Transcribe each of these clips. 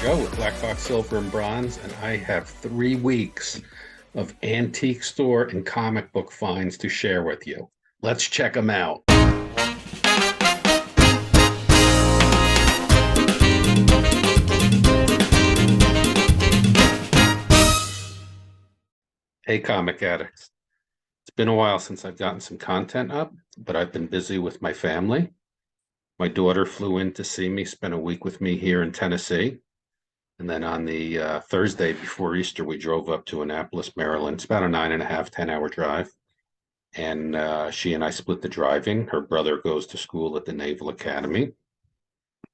Joe with Black Box Silver and Bronze, and I have 3 weeks of antique store and comic book finds to share with you. Let's check them out. Hey, comic addicts. It's been a while since I've gotten some content up, but I've been busy with my family. My daughter flew in to see me, spent a week with me here in Tennessee. And then on the Thursday before Easter, we drove up to Annapolis, Maryland. It's about a 9.5, 10-hour drive. And she and I split the driving. Her brother goes to school at the Naval Academy.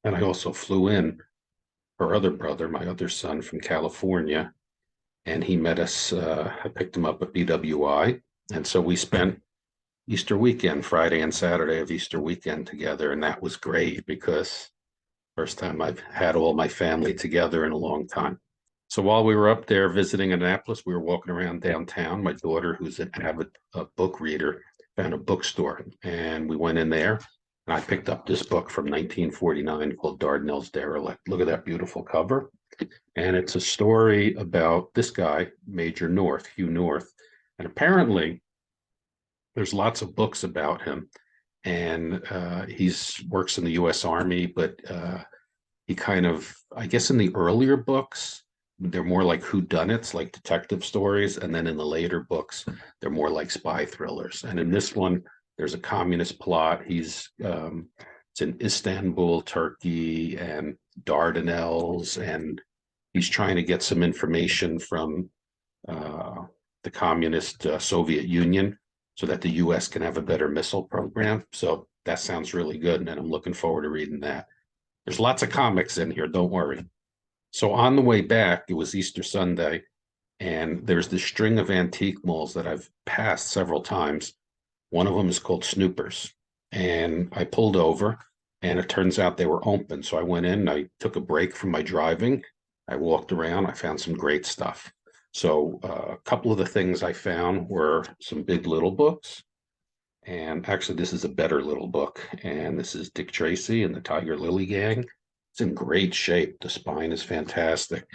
And I also flew in her other brother, my other son from California. And he met us, I picked him up at BWI. And so we spent Easter weekend, Friday and Saturday of Easter weekend together. And that was great because first time I've had all my family together in a long time. So while we were up there visiting Annapolis, we were walking around downtown. My daughter, who's an avid book reader, found a bookstore, and we went in there. And I picked up this book from 1949 called Dardanel's Derelict. Look at that beautiful cover. And it's a story about this guy, Major North, Hugh North. And apparently, there's lots of books about him. And he's works in the U.S. Army, but he kind of, I guess in the earlier books, they're more like whodunits, like detective stories. And then in the later books, they're more like spy thrillers. And in this one, there's a communist plot. It's in Istanbul, Turkey, and Dardanelles, and he's trying to get some information from the communist Soviet Union so that the U.S. can have a better missile program. So that sounds really good, and I'm looking forward to reading that. There's lots of comics in here, don't worry. So on the way back, it was Easter Sunday, and there's this string of antique malls that I've passed several times. One of them is called Snoopers, and I pulled over, and it turns out they were open. So I went in, I took a break from my driving, I walked around, I found some great stuff. So a couple of the things I found were some Big Little books. And actually, this is a better little book. And this is Dick Tracy and the Tiger Lily Gang. It's in great shape. The spine is fantastic.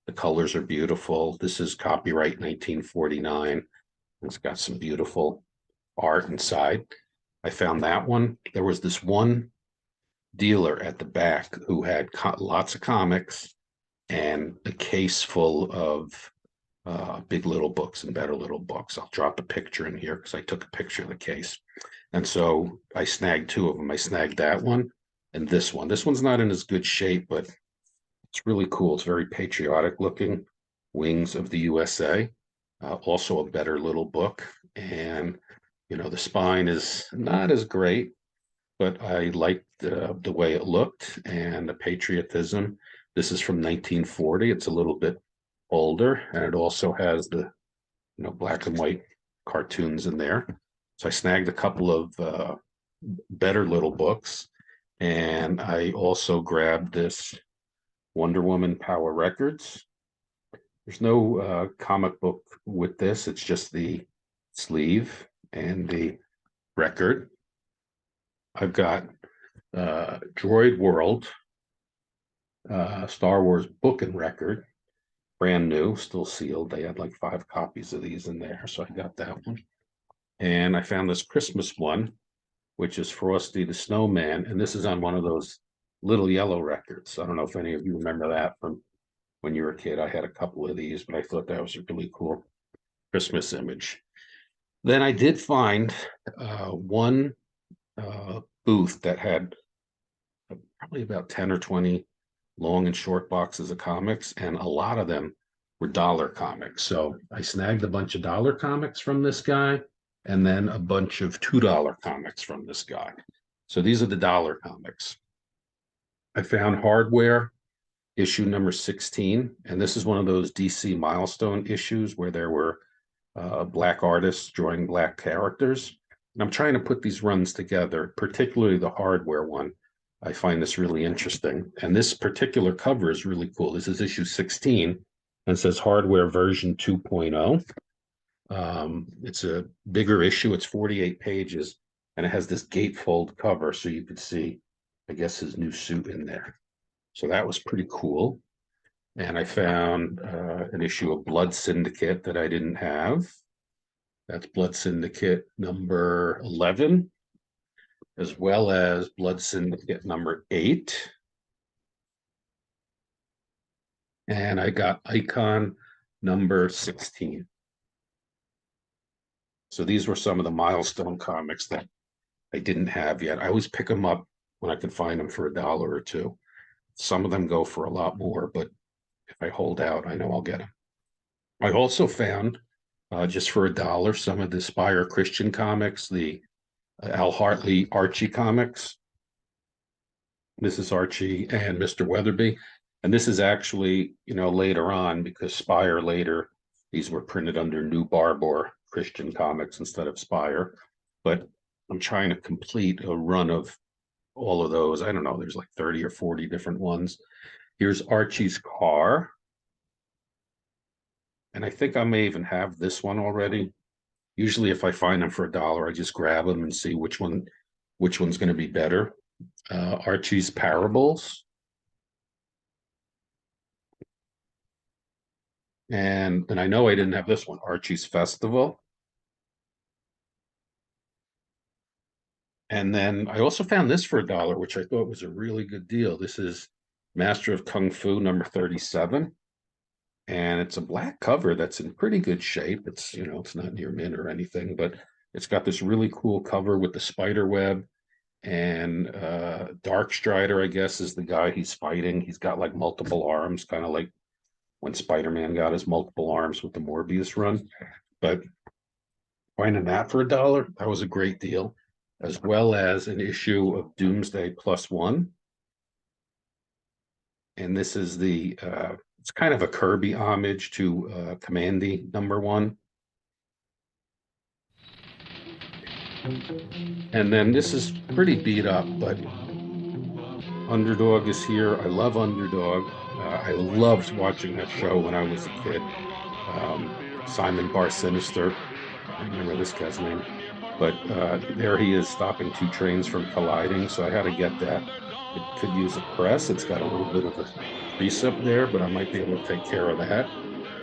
The colors are beautiful. This is copyright 1949. It's got some beautiful art inside. I found that one. There was this one dealer at the back who had lots of comics and a case full of Big Little books and Better Little books. I'll drop a picture in here because I took a picture of the case. And so I snagged two of them. I snagged that one and this one. This one's not in as good shape, but it's really cool. It's very patriotic looking. Wings of the USA. Also a Better Little book. And, you know, the spine is not as great, but I liked the way it looked and the patriotism. This is from 1940. It's a little bit older, and it also has the black and white cartoons in there. So I snagged a couple of Better Little books, and I also grabbed this Wonder Woman Power Records. There's no comic book with this. It's just the sleeve and the record. I've got Droid World, Star Wars book and record. Brand new, still sealed. They had like 5 copies of these in there, so I got that one. And I found this Christmas one, which is Frosty the Snowman, and this is on one of those little yellow records. I don't know if any of you remember that from when you were a kid. I had a couple of these, but I thought that was a really cool Christmas image. Then I did find one booth that had probably about 10 or 20 long and short boxes of comics, and a lot of them were dollar comics. So I snagged a bunch of dollar comics from this guy, and then a bunch of $2 comics from this guy. So these are the dollar comics. I found Hardware, issue number 16, and this is one of those DC milestone issues where there were black artists drawing black characters. And I'm trying to put these runs together, particularly the Hardware one. I find this really interesting. And this particular cover is really cool. This is issue 16 and says Hardware version 2.0. It's a bigger issue. It's 48 pages, and it has this gatefold cover, so you could see, I guess, his new suit in there. So that was pretty cool. And I found an issue of Blood Syndicate that I didn't have. That's Blood Syndicate number 11, as well as Blood Syndicate number 8. And I got Icon number 16. So these were some of the milestone comics that I didn't have yet. I always pick them up when I can find them for $1 or $2. Some of them go for a lot more, but if I hold out, I know I'll get them. I also found, just for $1, some of the Spire Christian comics, the Al Hartley Archie comics. This is Archie and Mr. Weatherby. And this is actually, later on, because Spire later, these were printed under New Barbour Christian comics instead of Spire. But I'm trying to complete a run of all of those. I don't know, there's like 30 or 40 different ones. Here's Archie's car. And I think I may even have this one already. Usually if I find them for $1, I just grab them and see which one's going to be better. Archie's Parables. And I know I didn't have this one, Archie's Festival. And then I also found this for $1, which I thought was a really good deal. This is Master of Kung Fu number 37. And it's a black cover that's in pretty good shape. It's, it's not near mint or anything, but it's got this really cool cover with the spider web. And Dark Strider, I guess, is the guy he's fighting. He's got like multiple arms, kind of like when Spider-Man got his multiple arms with the Morbius run. But finding that for $1, that was a great deal, as well as an issue of Doomsday +1. And this is it's kind of a Kirby homage to Commandy #1. And then this is pretty beat up, but Underdog is here. I love Underdog. I loved watching that show when I was a kid. Simon Bar Sinister. I remember this guy's name. But there he is stopping 2 trains from colliding. So I had to get that. It could use a press. It's got a little bit of a crease up there, but I might be able to take care of that.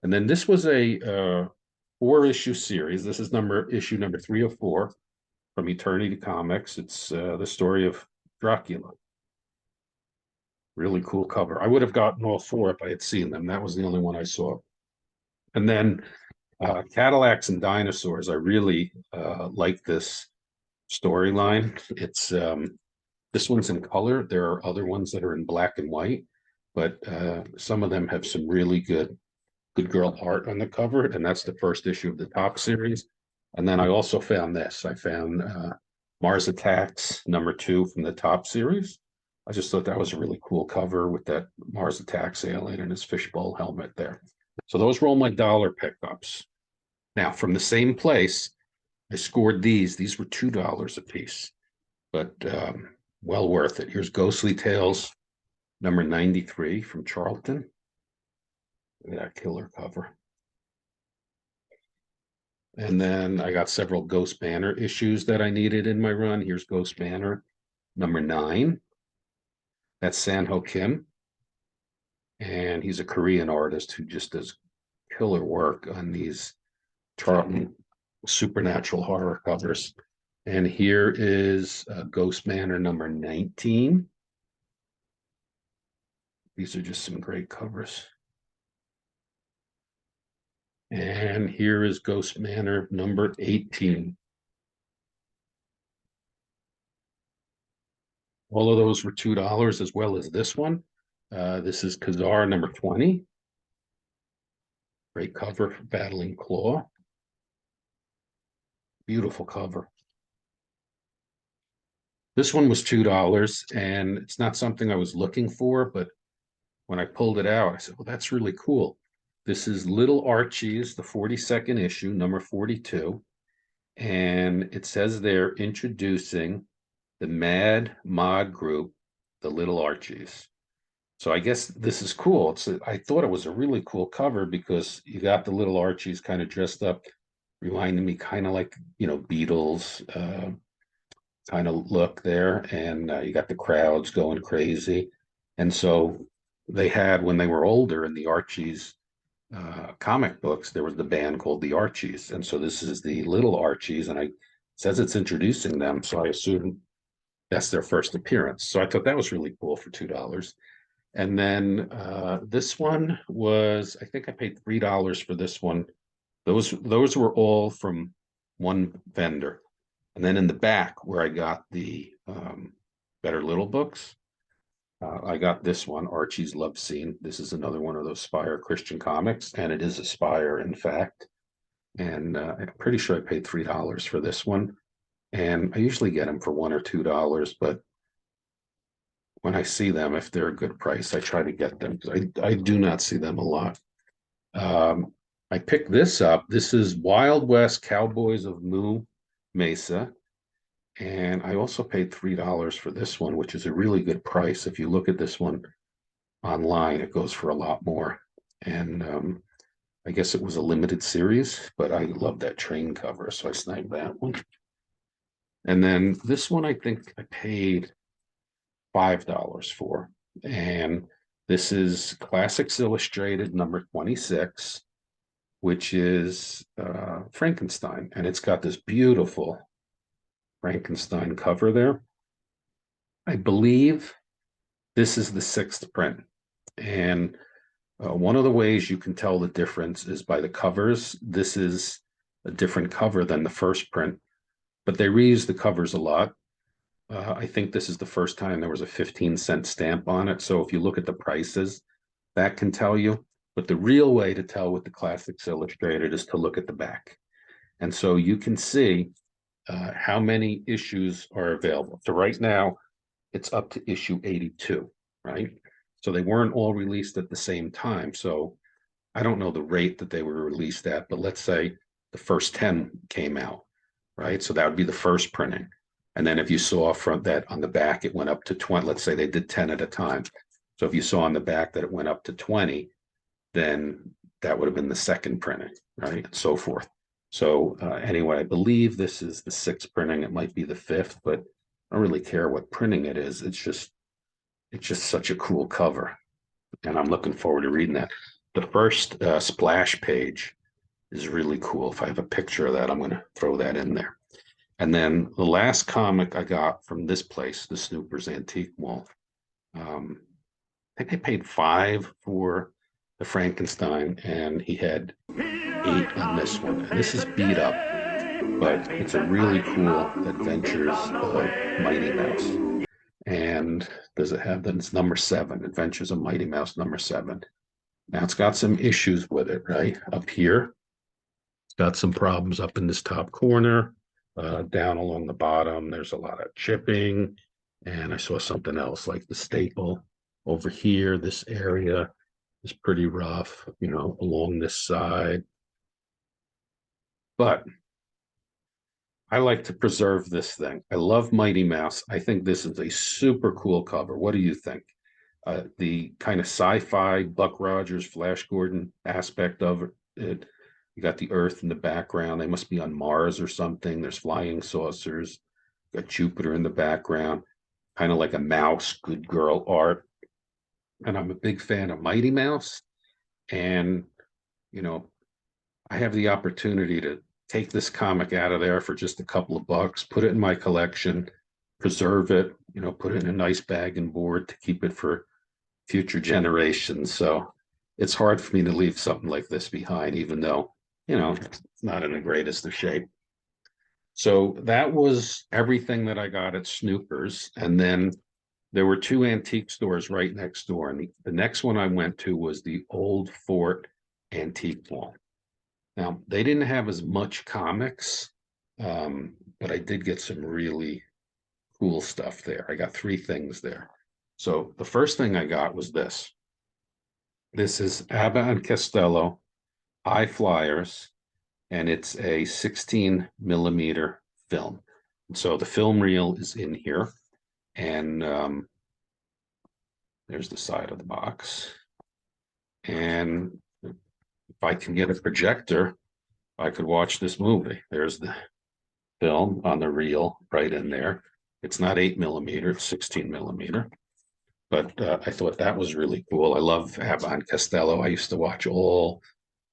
And then this was a 4-issue series. This is issue number 304 from Eternity Comics. It's the story of Dracula. Really cool cover. I would have gotten all 4 if I had seen them. That was the only one I saw. And then Cadillacs and Dinosaurs. I really like this storyline. It's this one's in color. There are other ones that are in black and white, but some of them have some really good girl art on the cover, and that's the first issue of the top series. And then I also found this. I found Mars Attacks #2 from the top series. I just thought that was a really cool cover with that Mars Attacks alien and his fishbowl helmet there. So those were all my $1 pickups. Now, from the same place, I scored these. These were $2 a piece, but well worth it. Here's Ghostly Tales number 93 from Charlton. Look at that killer cover. And then I got several Ghost Banner issues that I needed in my run. Here's Ghost Banner number 9. That's San-Ho Kim. And he's a Korean artist who just does killer work on these Charlton supernatural horror covers. And here is Ghost Banner number 19. These are just some great covers. And here is Ghost Banner number 18. All of those were $2, as well as this one. This is Kazar number 20. Great cover for Battling Claw. Beautiful cover. This one was $2, and it's not something I was looking for, but when I pulled it out, I said, well, that's really cool. This is Little Archie's, the 42nd issue, number 42. And it says they're introducing the Mad Mod group, the Little Archies. So I guess this is cool. I thought it was a really cool cover because you got the Little Archies kind of dressed up, reminding me kind of like, Beatles kind of look there. And you got the crowds going crazy. And so they had when they were older in the Archies comic books, there was the band called the Archies. And so this is the little Archies, and it says it's introducing them. So I assume that's their first appearance. So I thought that was really cool for $2. And then this one was, I think I paid $3 for this one. Those were all from one vendor. And then in the back where I got the Better Little books, I got this one, Archie's Love Scene. This is another one of those Spire Christian comics, and it is a Spire, in fact. And I'm pretty sure I paid $3 for this one. And I usually get them for $1 or $2, but when I see them, if they're a good price, I try to get them because I do not see them a lot. I picked this up. This is Wild West Cowboys of Moo Mesa. And I also paid $3 for this one, which is a really good price. If you look at this one online, it goes for a lot more. And I guess it was a limited series, but I love that train cover, so I snagged that one. And then this one, I think I paid $5 for. And this is Classics Illustrated number 26, which is Frankenstein. And it's got this beautiful Frankenstein cover there. I believe this is the 6th print. And one of the ways you can tell the difference is by the covers. This is a different cover than the first print, but they reuse the covers a lot. I think this is the first time there was a 15-cent stamp on it. So if you look at the prices, that can tell you. But the real way to tell with the Classics Illustrated is to look at the back. And so you can see how many issues are available. So right now, it's up to issue 82, right? So they weren't all released at the same time. So I don't know the rate that they were released at, but let's say the first 10 came out, right? So that would be the first printing. And then if you saw from that on the back, it went up to 20. Let's say they did 10 at a time. So if you saw on the back that it went up to 20, then that would have been the second printing, right? And so forth. So anyway, I believe this is the 6th printing. It might be the 5th, but I don't really care what printing it is. It's just such a cool cover. And I'm looking forward to reading that. The first splash page is really cool. If I have a picture of that, I'm going to throw that in there. And then the last comic I got from this place, the Snoopers Antique Mall, I think I paid $5 for the Frankenstein, and he had 8 on this one. And this is beat up, but it's a really cool Adventures of Mighty Mouse. And does it have that? It's number 7, Adventures of Mighty Mouse number 7. Now it's got some issues with it, right? Up here, it's got some problems up in this top corner. Down along the bottom, there's a lot of chipping. And I saw something else like the staple over here. This area is pretty rough, along this side. But I like to preserve this thing. I love Mighty Mouse. I think this is a super cool cover. What do you think? The kind of sci-fi Buck Rogers, Flash Gordon aspect of it. You got the Earth in the background. They must be on Mars or something. There's flying saucers. Got Jupiter in the background. Kind of like a mouse, good girl art. And I'm a big fan of Mighty Mouse. And, I have the opportunity to take this comic out of there for just a couple of bucks, put it in my collection, preserve it, put it in a nice bag and board to keep it for future generations. So it's hard for me to leave something like this behind, even though, it's not in the greatest of shape. So that was everything that I got at Snoopers. And then there were 2 antique stores right next door. And the next one I went to was the Old Fort Antique Mall. Now, they didn't have as much comics, but I did get some really cool stuff there. I got 3 things there. So the first thing I got was this. This is Abbott and Costello High Flyers, and it's a 16 millimeter film. So the film reel is in here, and there's the side of the box. And if I can get a projector, I could watch this movie. There's the film on the reel right in there. It's not 8 millimeter, it's 16 millimeter. but I thought that was really cool. I love Abbott and Costello. I used to watch all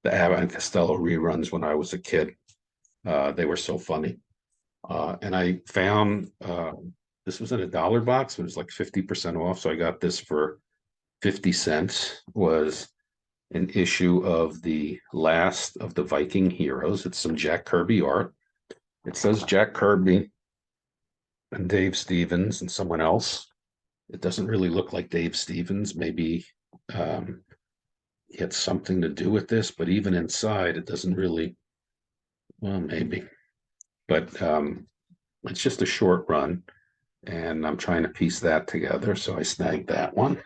the Abbott and Costello reruns when I was a kid. They were so funny. And I found this was in a dollar box. It was like 50% off. So I got this for 50 cents. Was an issue of the last of the Viking heroes. It's some Jack Kirby art. It says Jack Kirby and Dave Stevens and someone else. It doesn't really look like Dave Stevens. Maybe um, he had something to do with this, but even inside, it doesn't really, well, maybe. But it's just a short run, and I'm trying to piece that together. So I snagged that one.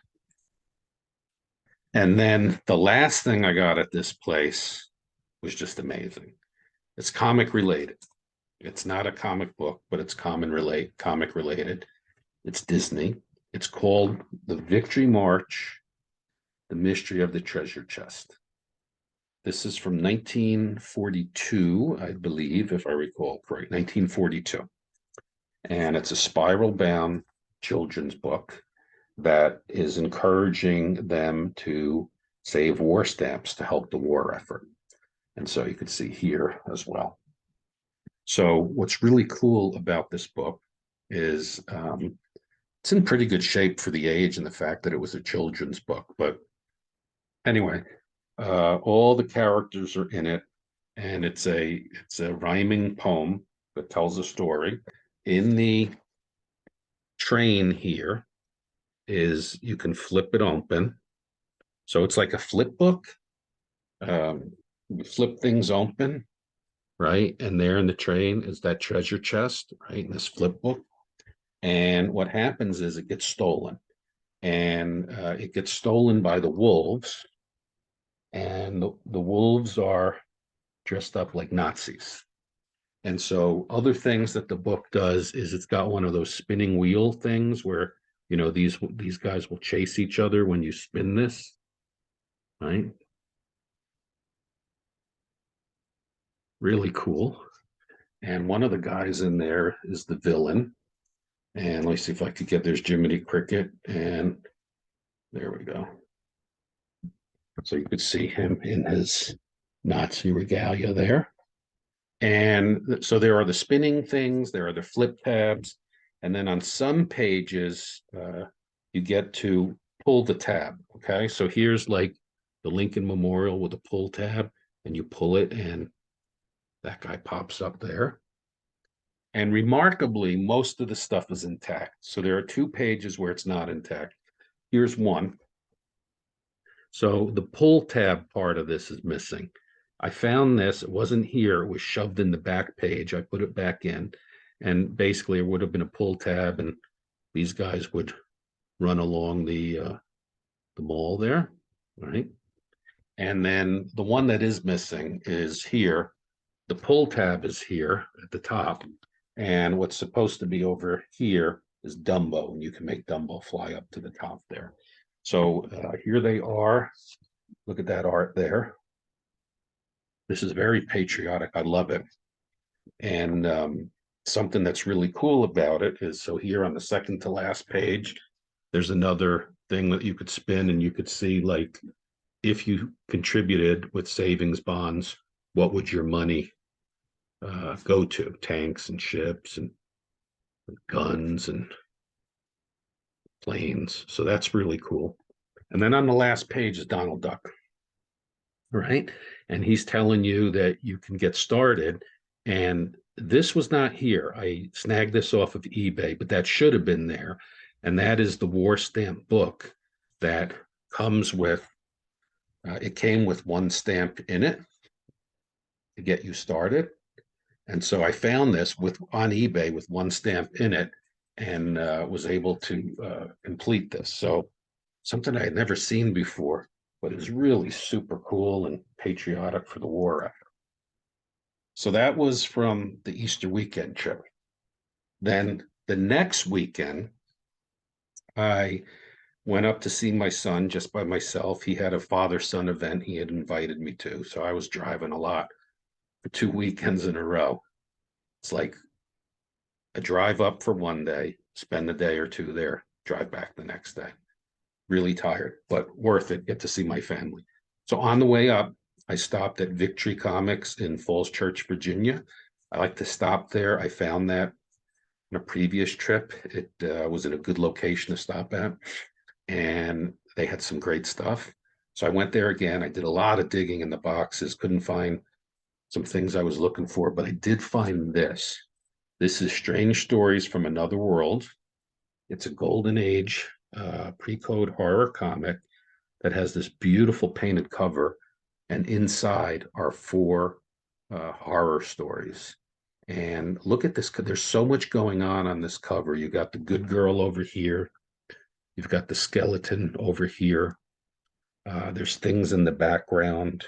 And then the last thing I got at this place was just amazing. It's comic related. It's not a comic book, but it's comic related. It's Disney. It's called The Victory March, The Mystery of the Treasure Chest. This is from 1942, I believe, if I recall correct, 1942. And it's a spiral bound children's book that is encouraging them to save war stamps to help the war effort. And so you could see here as well. So what's really cool about this book is it's in pretty good shape for the age and the fact that it was a children's book. But anyway, all the characters are in it, and it's a rhyming poem that tells a story. In the train here is you can flip it open. So it's like a flip book. You flip things open, right? And there in the train is that treasure chest, right? In this flip book. And what happens is it gets stolen. And it gets stolen by the wolves. And the wolves are dressed up like Nazis. And so other things that the book does is it's got one of those spinning wheel things where, you know, these guys will chase each other when you spin this, right? Really cool. And one of the guys in there is the villain. And let me see if I could get, there's Jiminy Cricket, and there we go. So you could see him in his Nazi regalia there. And so there are the spinning things, there are the flip tabs, and then on some pages, you get to pull the tab. Okay, so here's like the Lincoln Memorial with a pull tab, and you pull it, and that guy pops up there. And remarkably, most of the stuff is intact. So there are two pages where it's not intact. Here's one. So the pull tab part of this is missing. I found this, it wasn't here, it was shoved in the back page. I put it back in, and basically it would have been a pull tab, and these guys would run along the mall there, right? And then the one that is missing is here. The pull tab is here at the top, and what's supposed to be over here is Dumbo, and you can make Dumbo fly up to the top there. So here they are. Look at that art there. This is very patriotic. I love it. And something that's really cool about it is, so here on the second to last page, there's another thing that you could spin, and you could see, like, if you contributed with savings bonds, what would your money go to? Tanks and ships and guns and planes. So that's really cool. And then on the last page is Donald Duck, right? And he's telling you that you can get started. And this was not here. I snagged this off of eBay, but that should have been there. And that is the war stamp book that comes with, it came with one stamp in it to get you started. And so I found this on eBay with one stamp in it, and was able to complete this. So something I had never seen before, but is really super cool and patriotic for the war effort. So that was from the Easter weekend trip. Then the next weekend, I went up to see my son just by myself. He had a father-son event he had invited me to. So I was driving a lot for 2 weekends in a row. It's like a drive up for one day, spend a day or two there, drive back the next day. really tired, but worth it. Get to see my family. So on the way up, I stopped at Victory Comics in Falls Church, Virginia. I like to stop there. I found that on a previous trip. It was in a good location to stop at, and they had some great stuff. So I went there again. I did a lot of digging in the boxes, couldn't find some things I was looking for, but I did find this. This is Strange Stories from Another World. It's a golden age pre-code horror comic that has this beautiful painted cover, and inside are four horror stories. And look at this. There's so much going on this cover. You got the good girl over here. You've got the skeleton over here. There's things in the background.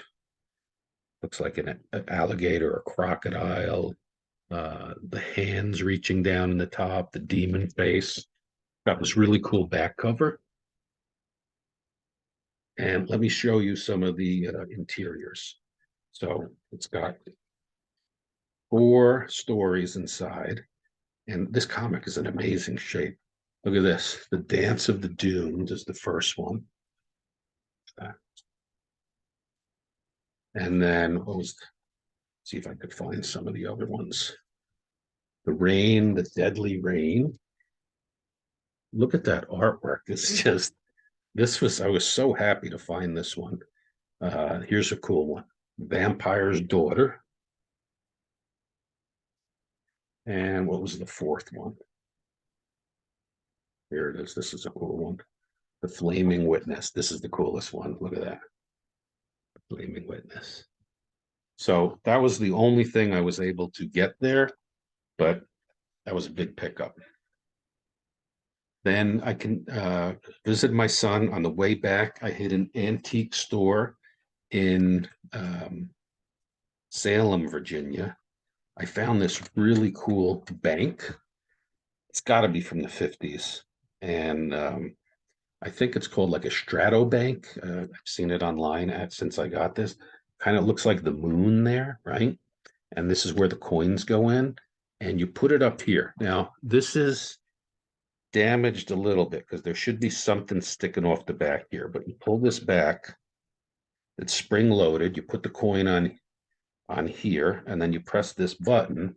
Looks like an alligator, a crocodile, the hands reaching down in the top, the demon face. Got this really cool back cover. And let me show you some of the interiors. So it's got four stories inside, and this comic is in amazing shape. Look at this. The Dance of the Doomed is the first one. And then what was, see if I could find some of the other ones. The Rain, the Deadly Rain. Look at that artwork. It's just, I was so happy to find this one. Here's a cool one. Vampire's Daughter. And what was the fourth one? Here it is. This is a cool one. The Flaming Witness. This is the coolest one. Look at that. The Flaming Witness. So that was the only thing I was able to get there, but that was a big pickup. Then I can visit my son on the way back. I hit an antique store in Salem, Virginia. I found this really cool bank. It's got to be from the 50s. And I think it's called like a Strato Bank. I've seen it online since I got this. Kind of looks like the moon there, right? And this is where the coins go in. And you put it up here. Now, this is damaged a little bit because there should be something sticking off the back here. But you pull this back. It's spring loaded. You put the coin on here, and then you press this button,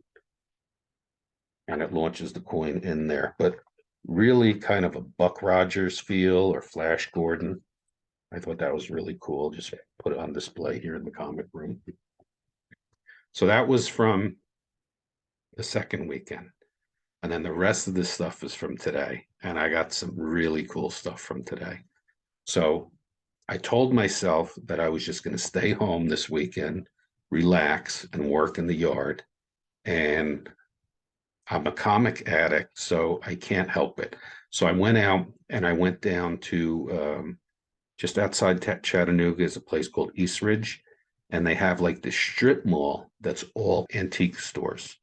and it launches the coin in there. But really kind of a Buck Rogers feel or Flash Gordon. I thought that was really cool. Just put it on display here in the comic room. So that was from the second weekend. And then the rest of this stuff is from today. And I got some really cool stuff from today. So I told myself that I was just going to stay home this weekend, relax, and work in the yard. And I'm a comic addict, so I can't help it. So I went out and I went down to just outside Chattanooga is a place called East Ridge, and they have like this strip mall that's all antique stores.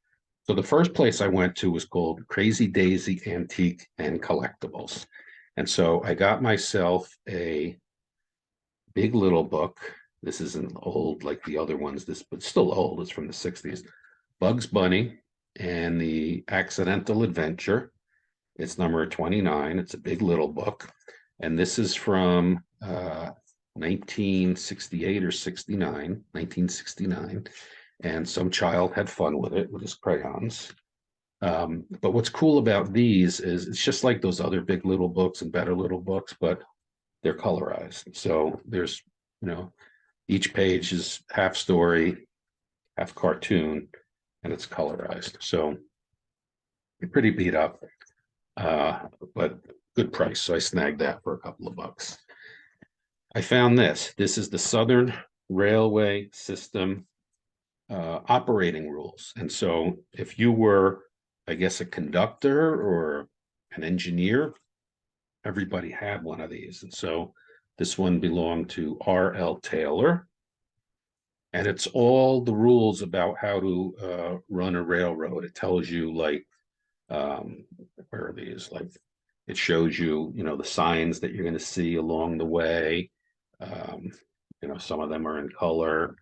So the first place I went to was called Crazy Daisy Antique and Collectibles. And so I got myself a big little book. This isn't old like the other ones, but still old. It's from the 60s. Bugs Bunny and the Accidental Adventure. It's number 29. It's a big little book. And this is from 1968 or 69, 1969. And some child had fun with it with his crayons. But what's cool about these is it's just like those other big little books and better little books, but they're colorized. So there's, each page is half story, half cartoon, and it's colorized. So pretty beat up, but good price. So I snagged that for a couple of bucks. I found this. This is the Southern Railway System operating rules. And so if you were, I guess, a conductor or an engineer, everybody had one of these. And so this one belonged to R.L. Taylor. And it's all the rules about how to run a railroad. It tells you like, where are these? Like it shows you, the signs that you're going to see along the way. Some of them are in color.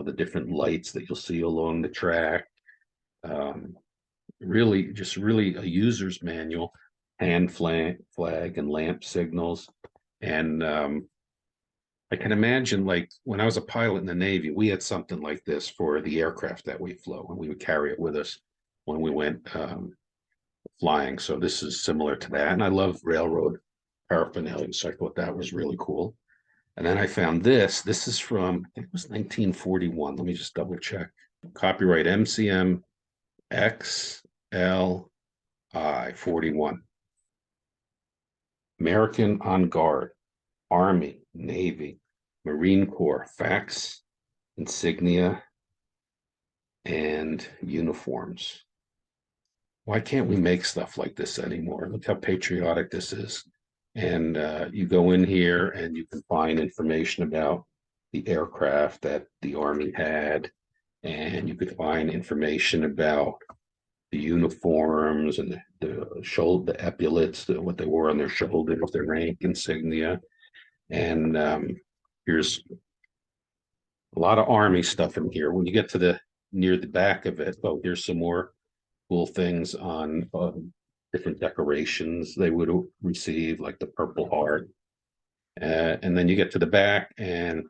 The different lights that you'll see along the track. Really a user's manual. hand flag and lamp signals. And I can imagine, like, when I was a pilot in the Navy, we had something like this for the aircraft that we flew, and we would carry it with us when we went flying. So this is similar to that. And I love railroad paraphernalia, so I thought that was really cool. And then I found this. This is from, I think it was 1941. Let me just double check. Copyright MCM XLI 41. American on Guard, Army, Navy, Marine Corps, facts, insignia, and uniforms. Why can't we make stuff like this anymore? Look how patriotic this is. And you go in here and you can find information about the aircraft that the Army had, and you could find information about the uniforms and the epaulets, what they wore on their shoulders, their rank insignia. And here's a lot of Army stuff in here. When you get to the near the back of it, oh, here's some more cool things on different decorations they would receive, like the Purple Heart. And then you get to the back and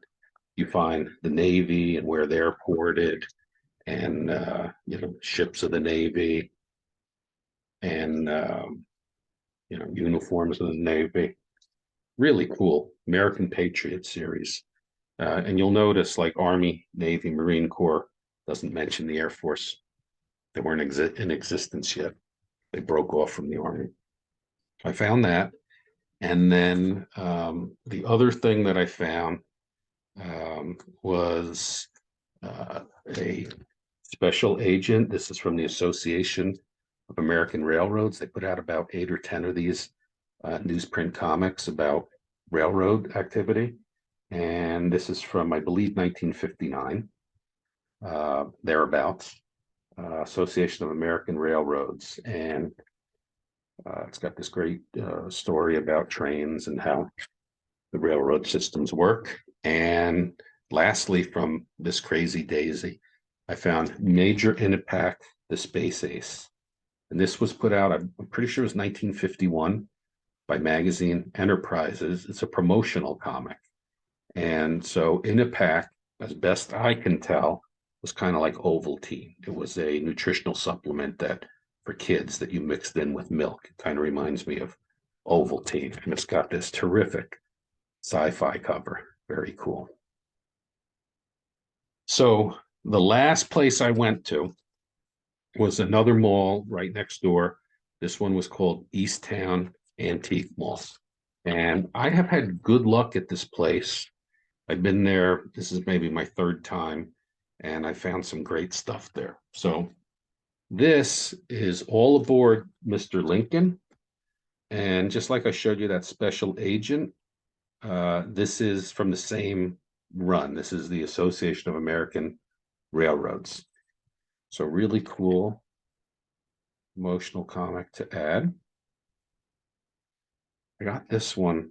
you find the Navy and where they're ported, and ships of the Navy, and uniforms of the Navy. Really cool American Patriot series. And you'll notice, like, Army, Navy, Marine Corps doesn't mention the Air Force. They weren't in existence yet. They broke off from the Army. I found that. And then the other thing that I found was a special agent. This is from the Association of American Railroads. They put out about 8 or 10 of these newsprint comics about railroad activity. And this is from, I believe, 1959, thereabouts. Association of American Railroads. And it's got this great story about trains and how the railroad systems work. And lastly, from this crazy daisy, I found Major Inepac, the Space Ace. And this was put out, I'm pretty sure it was 1951, by magazine Enterprises. It's a promotional comic. And so Inepac, as best I can tell, was kind of like Ovaltine. It was a nutritional supplement that for kids that you mixed in with milk. It kind of reminds me of Ovaltine. And it's got this terrific sci-fi cover. Very cool. So the last place I went to was another mall right next door. This one was called Easttown Antique Mall. And I have had good luck at this place. I've been there, this is maybe my 3rd time, and I found some great stuff there. So this is All Aboard Mr. Lincoln. And just like I showed you that special agent, this is from the same run. This is the Association of American Railroads. So really cool emotional comic to add. I got this one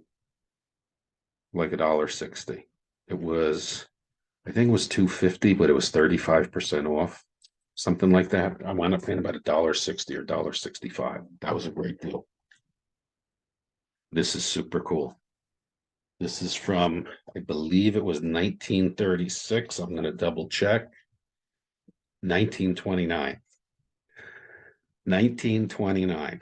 like $1.60. It was, I think it was $2.50, but it was 35% off, something like that. I wound up paying about $1.60 or $1.65. That was a great deal. This is super cool. This is from, I believe it was 1936. I'm going to double check. 1929. 1929.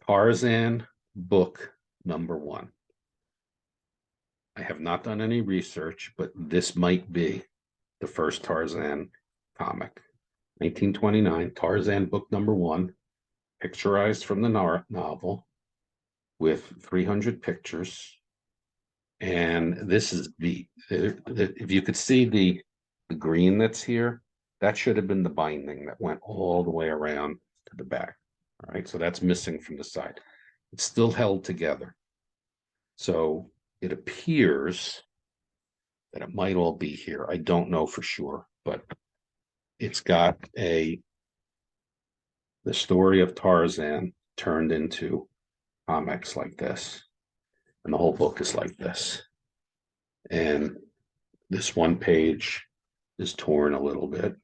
Tarzan book number 1. I have not done any research, but this might be the first Tarzan comic. 1929, Tarzan book number 1, picturized from the novel with 300 pictures. And this is if you could see the green that's here, that should have been the binding that went all the way around to the back. All right, so that's missing from the side. It's still held together. So it appears that it might all be here. I don't know for sure, but it's got the story of Tarzan turned into comics like this. And the whole book is like this. And This one page is torn a little bit.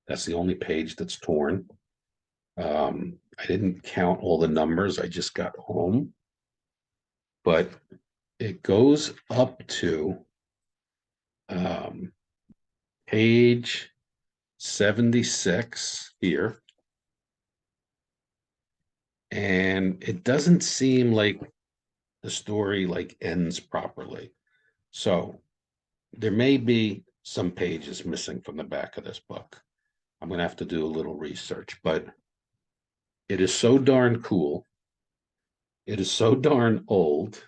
That's the only page that's torn. I didn't count all the numbers. I just got home, but it goes up to page 76 here. And it doesn't seem like the story like ends properly. So there may be some pages missing from the back of this book. I'm going to have to do a little research, but it is so darn cool. It is so darn old.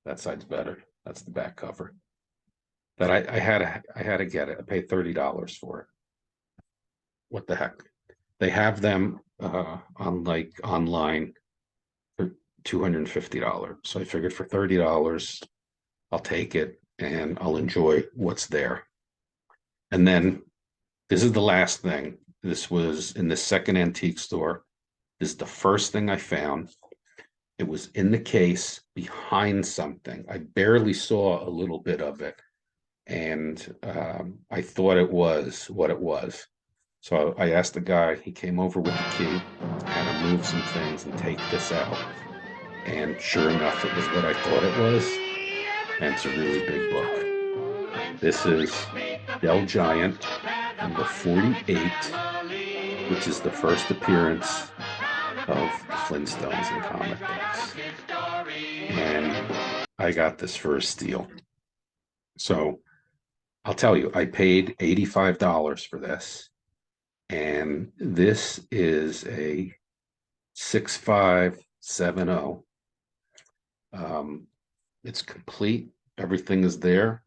That side's better. That's the back cover. That I had to get it. I paid $30 for it. What the heck? They have them on like online for $250. So I figured for $30, I'll take it and I'll enjoy what's there. And then this is the last thing. This was in the second antique store. This is the first thing I found. It was in the case behind something. I barely saw a little bit of it. And I thought it was what it was. So I asked the guy, he came over with the key, had to move some things and take this out. And sure enough, it was what I thought it was. And it's a really big book. This is Del Giant number 48, which is the first appearance of the Flintstones in comic books. And I got this for a steal. So I'll tell you, I paid $85 for this. And this is a 6570. It's complete. Everything is there.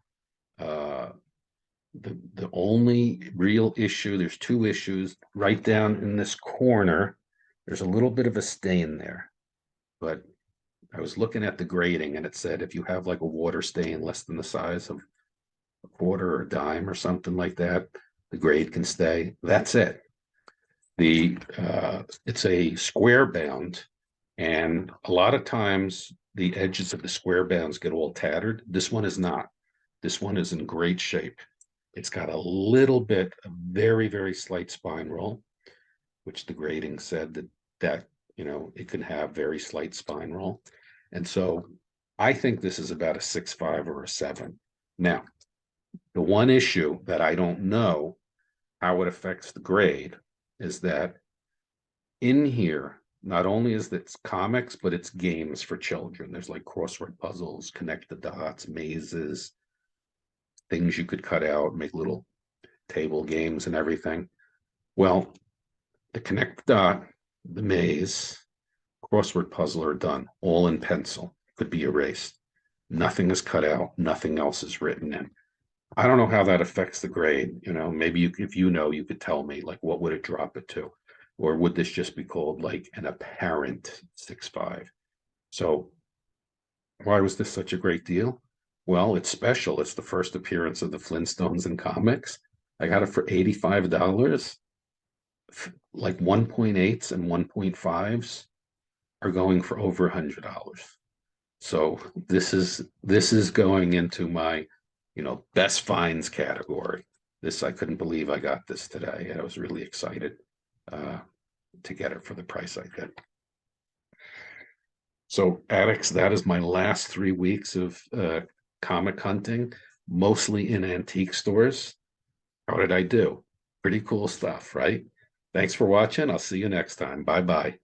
The only real issue, there's two issues. Right down in this corner, there's a little bit of a stain there. But I was looking at the grading and it said if you have like a water stain less than the size of a quarter or a dime or something like that, the grade can stay. That's it. It's a square bound, and a lot of times the edges of the square bounds get all tattered. This one is not. This one is in great shape. It's got a little bit of very, very slight spine roll, which the grading said that it can have very slight spine roll. And so I think this is about a 6.5 or a 7. Now, the one issue that I don't know how it affects the grade is that in here, not only is it comics, but it's games for children. There's like crossword puzzles, connect the dots, mazes, things you could cut out, make little table games and everything. Well, the connect the dot, the maze, crossword puzzle are done, all in pencil, could be erased. Nothing is cut out, nothing else is written in. I don't know how that affects the grade. Maybe if you could tell me, like, what would it drop it to? Or would this just be called like an apparent 6.5? So why was this such a great deal? Well, it's special. It's the first appearance of the Flintstones in comics. I got it for $85. Like 1.8s and 1.5s are going for over $100. So this is going into my best finds category. I couldn't believe I got this today. I was really excited to get it for the price I did. So addicts, that is my last 3 weeks of comic hunting, mostly in antique stores. How did I do? Pretty cool stuff, right? Thanks for watching. I'll see you next time. Bye-bye.